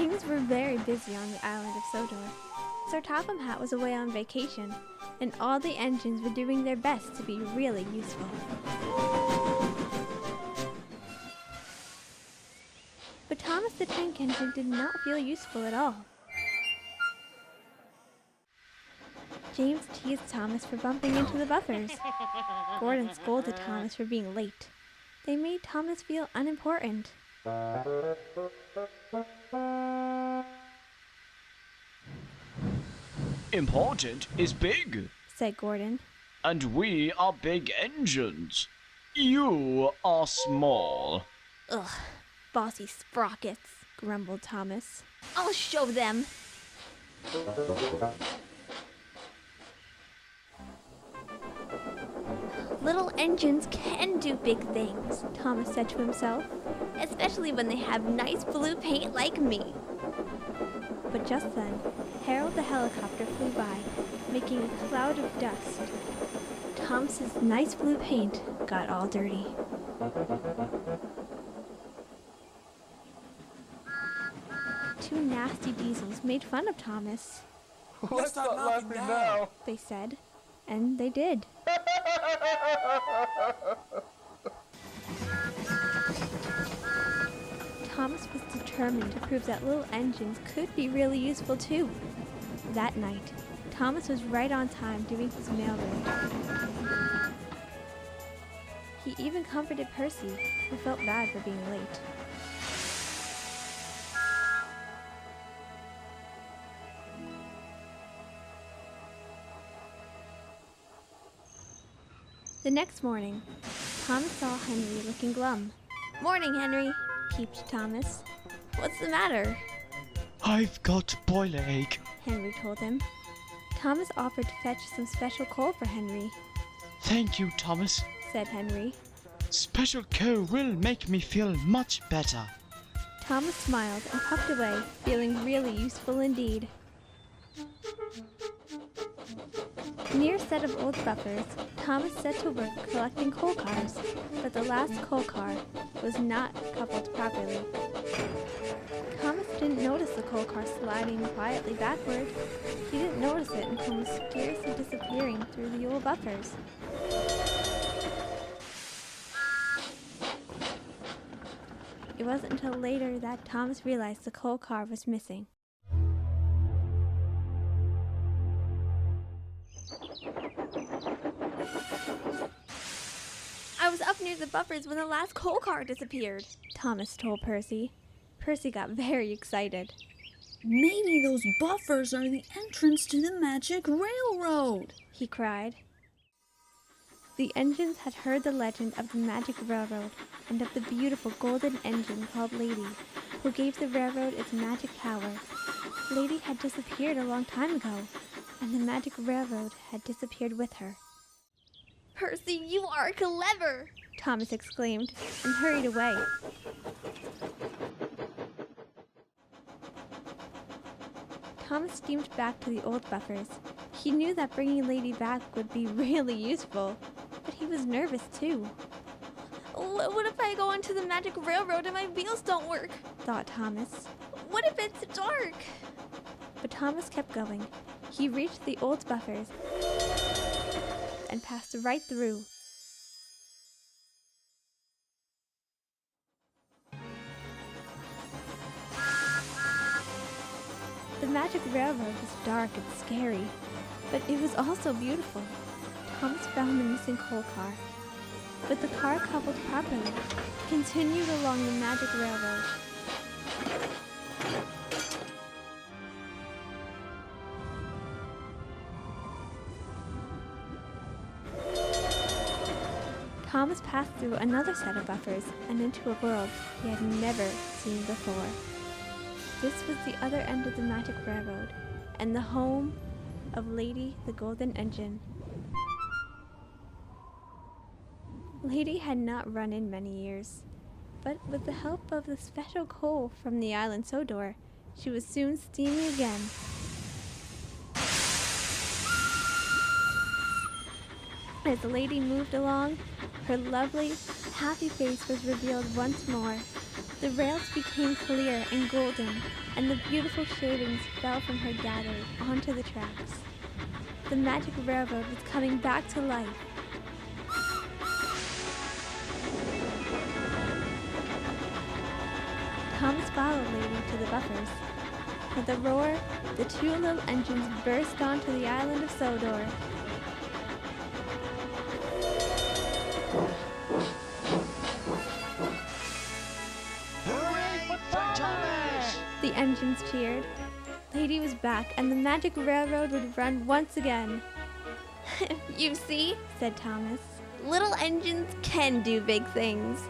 Things were very busy on the island of Sodor. Sir Topham Hatt was away on vacation, and all the engines were doing their best to be really useful. But Thomas the Tank Engine did not feel useful at all. James teased Thomas for bumping into the buffers. Gordon scolded Thomas for being late. They made Thomas feel unimportant. Important is big, said Gordon. And we are big engines. You are small. Ugh, bossy sprockets, grumbled Thomas. I'll show them. Little engines can do big things, Thomas said to himself, especially when they have nice blue paint like me. But just then, Harold the helicopter flew by, making a cloud of dust. Thomas's nice blue paint got all dirty. Two nasty diesels made fun of Thomas. Let's not laugh now, they said, and they did. Thomas was determined to prove that little engines could be really useful too. That night, Thomas was right on time doing his mail route. He even comforted Percy, who felt bad for being late. The next morning, Thomas saw Henry looking glum. "Morning, Henry," peeped Thomas. "What's the matter?" I've got boiler ache, Henry told him. Thomas offered to fetch some special coal for Henry. Thank you, Thomas, said Henry. Special coal will make me feel much better. Thomas smiled and puffed away, feeling really useful indeed. Near a set of old buffers, Thomas set to work collecting coal cars, but the last coal car was not coupled properly. Thomas didn't notice the coal car sliding quietly backward. He didn't notice it until mysteriously disappearing through the old buffers. It wasn't until later that Thomas realized the coal car was missing. "I was up near the buffers when the last coal car disappeared," Thomas told Percy. Percy got very excited. "Maybe those buffers are the entrance to the magic railroad," he cried. The engines had heard the legend of the magic railroad and of the beautiful golden engine called Lady, who gave the railroad its magic power. Lady had disappeared a long time ago, and the magic railroad had disappeared with her. "Percy, you are clever!" Thomas exclaimed, and hurried away. Thomas steamed back to the old buffers. He knew that bringing Lady back would be really useful, but he was nervous too. "What if I go onto the magic railroad and my wheels don't work?" thought Thomas. "What if it's dark?" But Thomas kept going. He reached the old buffers and passed right through. The magic railroad was dark and scary, but it was also beautiful. Thomas found the missing coal car, but the car coupled properly, continued along the magic railroad. Thomas passed through another set of buffers and into a world he had never seen before. This was the other end of the magic railroad, and the home of Lady the Golden Engine. Lady had not run in many years, but with the help of the special coal from the island Sodor, she was soon steaming again. As the lady moved along, her lovely, happy face was revealed once more. The rails became clear and golden, and the beautiful shavings fell from her gathers onto the tracks. The magic railroad was coming back to life. Thomas followed Lady to the buffers. With a roar, the two little engines burst onto the island of Sodor. The engines cheered. Lady was back, and the magic railroad would run once again. You see, said Thomas, little engines can do big things.